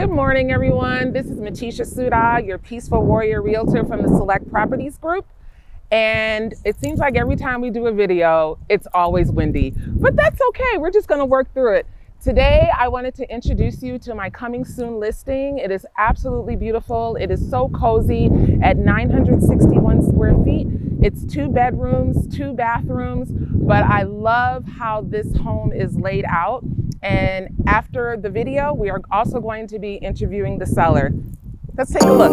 Good morning, everyone. This is Matisha Suda, your Peaceful Warrior Realtor from the Select Properties Group. And it seems like every time we do a video, it's always windy, but that's okay. We're just gonna work through it. Today, I wanted to introduce you to my coming soon listing. It is absolutely beautiful. It is so cozy at 961 square feet. It's 2 bedrooms, 2 bathrooms, but I love how this home is laid out. And after the video, we are also going to be interviewing the seller. Let's take a look.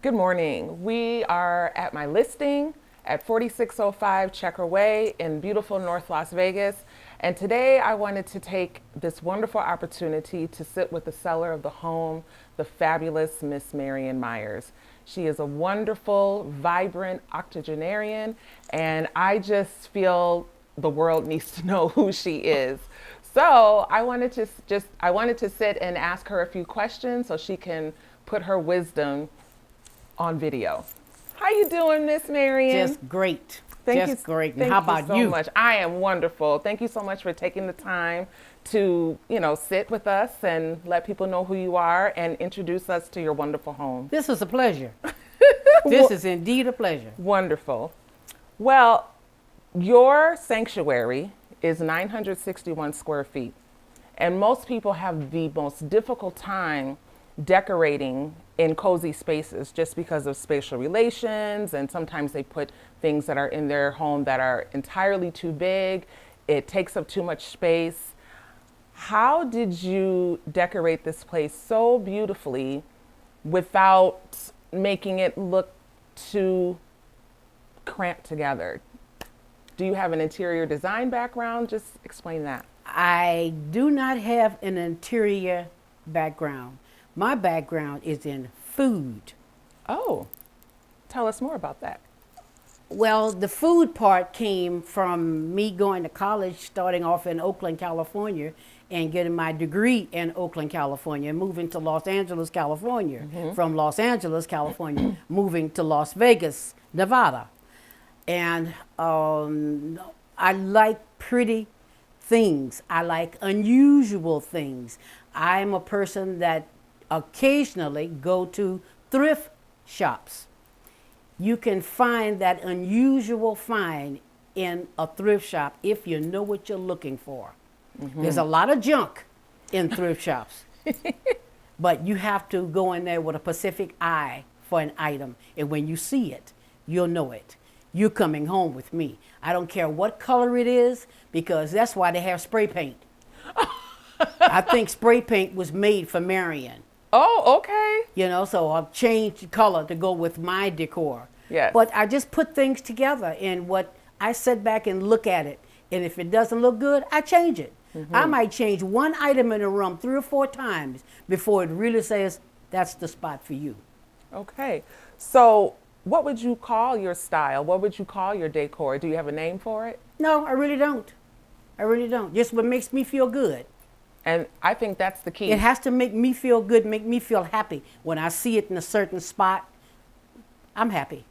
Good morning. We are at my listing at 4605 Checker Way in beautiful North Las Vegas. And today I wanted to take this wonderful opportunity to sit with the seller of the home, the fabulous Miss Marian Myers. She is a wonderful, vibrant octogenarian, and I just feel the world needs to know who she is. So I wanted to sit and ask her a few questions so she can put her wisdom on video. How you doing, Miss Marian? Just great. Thank Just you, great. And thank how about so you? much. I am wonderful. Thank you so much for taking the time to, sit with us and let people know who you are and introduce us to your wonderful home. This is a pleasure. This is indeed a pleasure. Wonderful. Well, your sanctuary is 961 square feet, and most people have the most difficult time decorating in cozy spaces just because of spatial relations, and sometimes they put things that are in their home that are entirely too big. It takes up too much space. How did you decorate this place so beautifully without making it look too cramped together? Do you have an interior design background? Just explain that. I do not have an interior background. My background is in food. Oh, tell us more about that. Well, the food part came from me going to college, starting off in Oakland, California, and getting my degree in Oakland, California, moving to Los Angeles, California. From Los Angeles, California, moving to Las Vegas, Nevada. And I like pretty things. I like unusual things. I'm a person that occasionally go to thrift shops. You can find that unusual find in a thrift shop if you know what you're looking for. There's a lot of junk in thrift shops, but you have to go in there with a specific eye for an item, and when you see it, you'll know it. You're coming home with me. I don't care what color it is, because that's why they have spray paint. I think spray paint was made for Marian. Oh, okay. So I've changed the color to go with my decor. Yes. But I just put things together, and what I sit back and look at it, and if it doesn't look good, I change it. I might change one item in a room 3 or 4 times before it really says, that's the spot for you. Okay. So what would you call your style? What would you call your decor? Do you have a name for it? No, I really don't. I really don't. Just what makes me feel good. And I think that's the key. It has to make me feel good, make me feel happy. When I see it in a certain spot, I'm happy.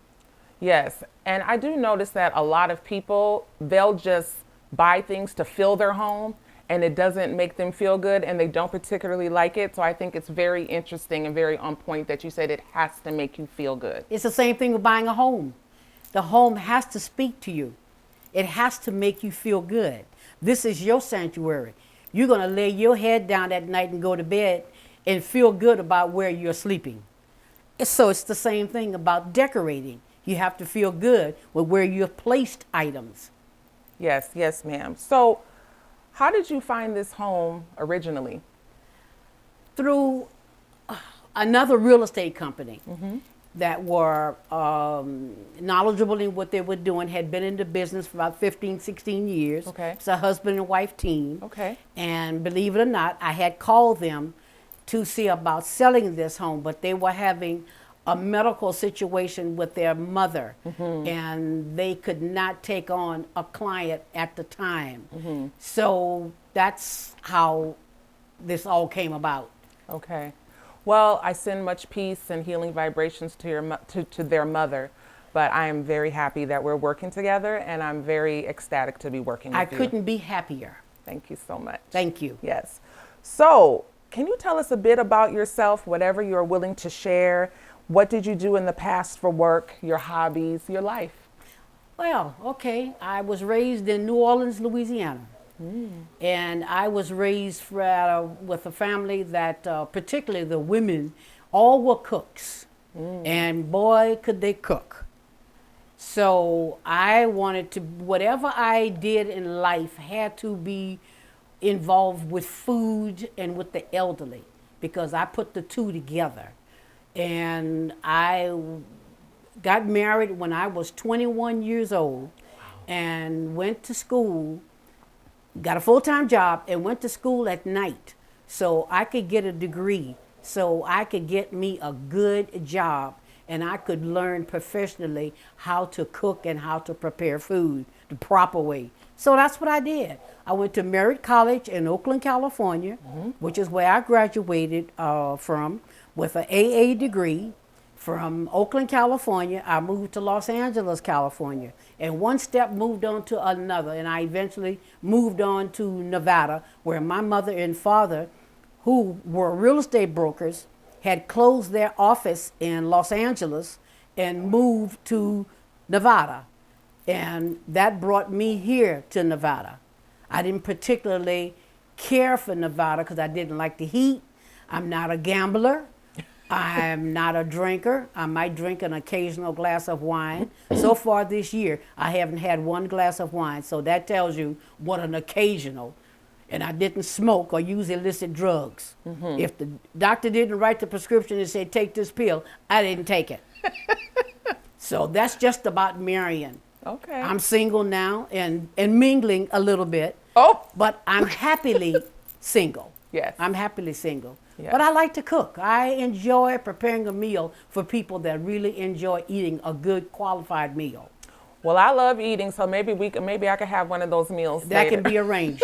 Yes. And I do notice that a lot of people, they'll just buy things to fill their home and it doesn't make them feel good and they don't particularly like it. So I think it's very interesting and very on point that you said it has to make you feel good. It's the same thing with buying a home. The home has to speak to you. It has to make you feel good. This is your sanctuary. You're going to lay your head down at night and go to bed and feel good about where you're sleeping. So it's the same thing about decorating. You have to feel good with where you've placed items. Yes, yes, ma'am. So how did you find this home originally? Through another real estate company that were knowledgeable in what they were doing, had been in the business for about 15, 16 years. Okay. It's a husband and wife team. Okay. And believe it or not, I had called them to see about selling this home, but they were having a medical situation with their mother, and they could not take on a client at the time. So that's how this all came about. Okay. Well, I send much peace and healing vibrations to to their mother, but I am very happy that we're working together, and I'm very ecstatic to be working with I you. couldn't be happier. Thank you so much. Thank you. Yes. So, can you tell us a bit about yourself, whatever you're willing to share? What did you do in the past for work, your hobbies, your life? Well, okay. I was raised in New Orleans, Louisiana. And I was raised with a family that, particularly the women, all were cooks. And boy, could they cook. So I wanted to, whatever I did in life had to be involved with food and with the elderly, because I put the two together. And I got married when I was 21 years old and went to school, got a full-time job, and went to school at night so I could get a degree, so I could get me a good job, and I could learn professionally how to cook and how to prepare food the proper way. So that's what I did. I went to Merritt College in Oakland, California, which is where I graduated from, with an AA degree. From Oakland, California, I moved to Los Angeles, California. And one step moved on to another, and I eventually moved on to Nevada, where my mother and father, who were real estate brokers, had closed their office in Los Angeles and moved to Nevada. And that brought me here to Nevada. I didn't particularly care for Nevada because I didn't like the heat. I'm not a gambler. I'm not a drinker. I might drink an occasional glass of wine. So far this year, I haven't had one glass of wine. So that tells you what an occasional. And I didn't smoke or use illicit drugs. If the doctor didn't write the prescription and say, take this pill, I didn't take it. So that's just about Marion. Okay. I'm single now and mingling a little bit. Oh. But I'm happily single. Yes. I'm happily single. Yes. But I like to cook. I enjoy preparing a meal for people that really enjoy eating a good qualified meal. Well, I love eating, so maybe I could have one of those meals That later. can be arranged.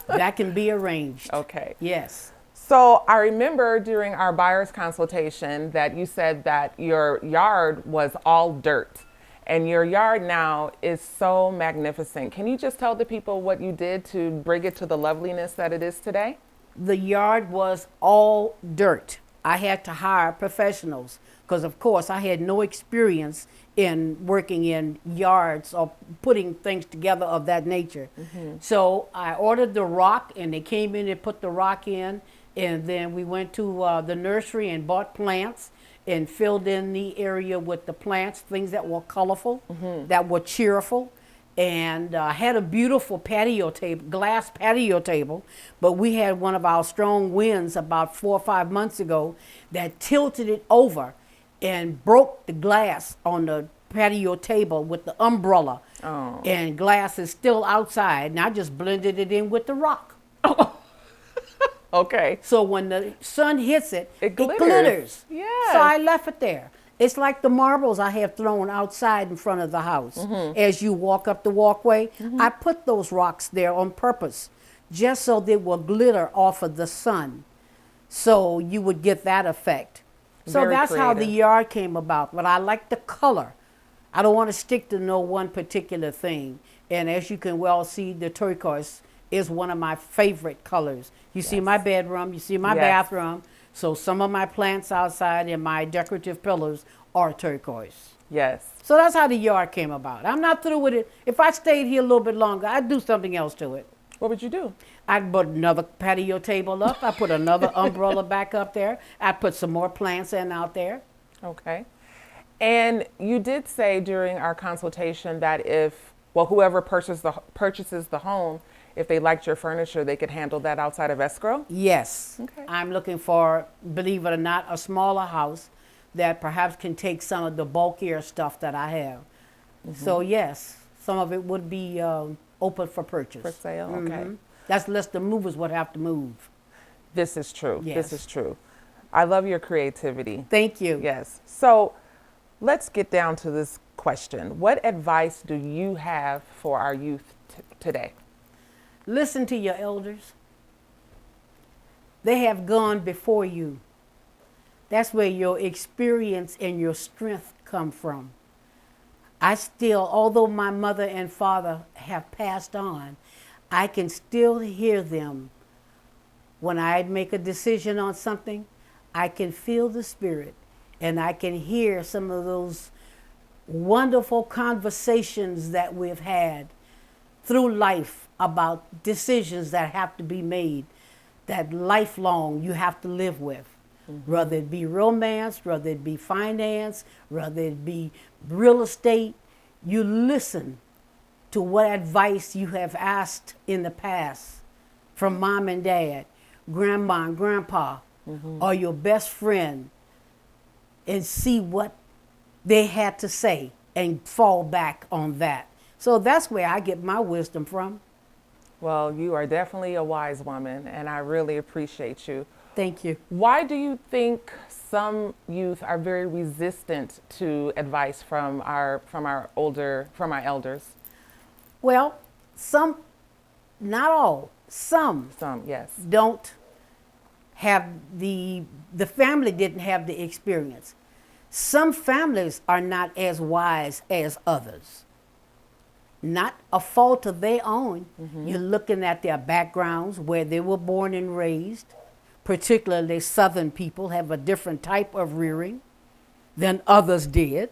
That can be arranged. Okay. Yes. So I remember during our buyer's consultation that you said that your yard was all dirt, and your yard now is so magnificent. Can you just tell the people what you did to bring it to the loveliness that it is today? The yard was all dirt. I had to hire professionals because, of course, I had no experience in working in yards or putting things together of that nature. So I ordered the rock, and they came in and put the rock in, and then we went to the nursery and bought plants and filled in the area with the plants, things that were colorful, that were cheerful. And had a beautiful patio table, glass patio table, but we had one of our strong winds about 4 or 5 months ago that tilted it over and broke the glass on the patio table with the umbrella. Oh. And glass is still outside, and I just blended it in with the rock. Okay. So when the sun hits it, It glitters. glitters. Yes. So I left it there. It's like the marbles I have thrown outside in front of the house. As you walk up the walkway, I put those rocks there on purpose, just so they will glitter off of the sun. So you would get that effect. So Very that's how the creative. yard came about. But I like the color. I don't want to stick to no one particular thing. And as you can well see, the turquoise is one of my favorite colors. You see Yes. my bedroom, you see my Yes. bathroom. So some of my plants outside and my decorative pillars are turquoise. Yes. So that's how the yard came about. I'm not through with it. If I stayed here a little bit longer, I'd do something else to it. What would you do? I'd put another patio table up. I put another umbrella back up there. I put some more plants in out there. Okay. And you did say during our consultation that whoever purchases the home, if they liked your furniture, they could handle that outside of escrow? Yes. Okay. I'm looking for, believe it or not, a smaller house that perhaps can take some of the bulkier stuff that I have. So yes, some of it would be open for purchase. For sale, okay. That's less the movers would have to move. This is true. Yes. This is true. I love your creativity. Thank you. Yes. So let's get down to this question. What advice do you have for our youth today? Listen to your elders. They have gone before you. That's where your experience and your strength come from. I still, although my mother and father have passed on, I can still hear them. When I make a decision on something, I can feel the spirit and I can hear some of those wonderful conversations that we've had through life about decisions that have to be made, that lifelong you have to live with. Whether it be romance, whether it be finance, whether it be real estate, you listen to what advice you have asked in the past from mom and dad, grandma and grandpa, or your best friend, and see what they had to say and fall back on that. So that's where I get my wisdom from. Well, you are definitely a wise woman, and I really appreciate you. Thank you. Why do you think some youth are very resistant to advice from our elders? Well, some, not all, some Some, yes. don't have the family didn't have the experience. Some families are not as wise as others. Not a fault of their own. You're looking at their backgrounds, where they were born and raised. Particularly Southern people have a different type of rearing than others did.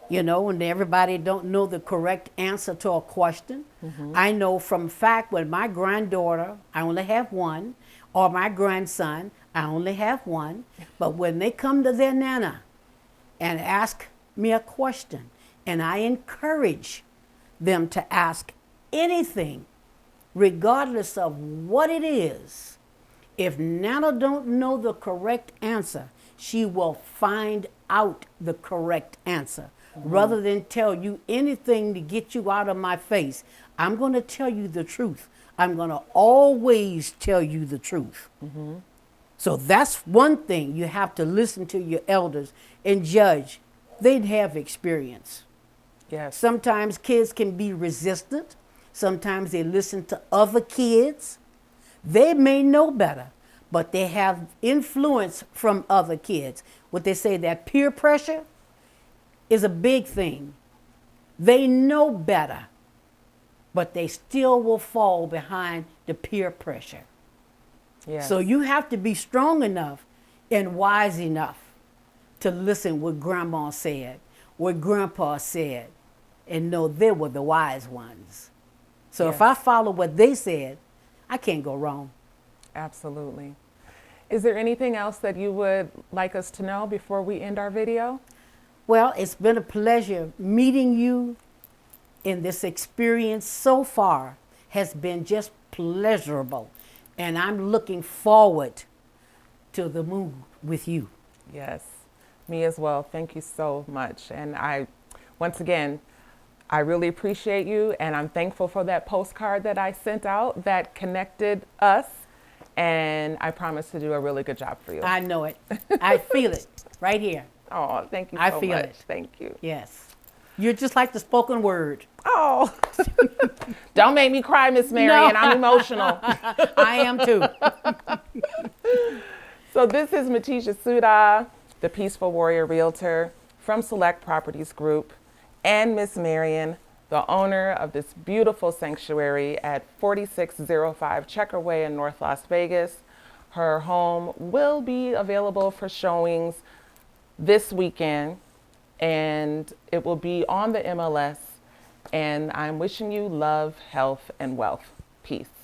You know, and everybody don't know the correct answer to a question. I know from fact when my granddaughter, I only have one, or my grandson, I only have one, but when they come to their nana and ask me a question, and I encourage them to ask anything, regardless of what it is, if Nana don't know the correct answer, she will find out the correct answer. Rather than tell you anything to get you out of my face, I'm going to tell you the truth. I'm going to always tell you the truth. So that's one thing. You have to listen to your elders and judge. They'd have experience. Yes. Sometimes kids can be resistant. Sometimes they listen to other kids. They may know better, but they have influence from other kids. What they say, that peer pressure is a big thing. They know better, but they still will fall behind the peer pressure. Yes. So you have to be strong enough and wise enough to listen what grandma said, what grandpa said, and know they were the wise ones. So if I follow what they said, I can't go wrong. Absolutely. Is there anything else that you would like us to know before we end our video? Well, it's been a pleasure meeting you, and this experience so far has been just pleasurable. And I'm looking forward to the move with you. Yes, me as well. Thank you so much. And once again, I really appreciate you, and I'm thankful for that postcard that I sent out that connected us, and I promise to do a really good job for you. I know it. I feel it right here. Oh, thank you I so feel much. it. Thank you. Yes. You're just like the spoken word. Oh, don't make me cry, Miss Marion. No. I'm emotional. I am too. So this is Matisha Suda, the Peaceful Warrior Realtor from Select Properties Group, and Miss Marion the owner of this beautiful sanctuary at 4605 Checker Way in North Las Vegas. Her home will be available for showings this weekend, and it will be on the MLS. And I'm wishing you love, health, and wealth. Peace.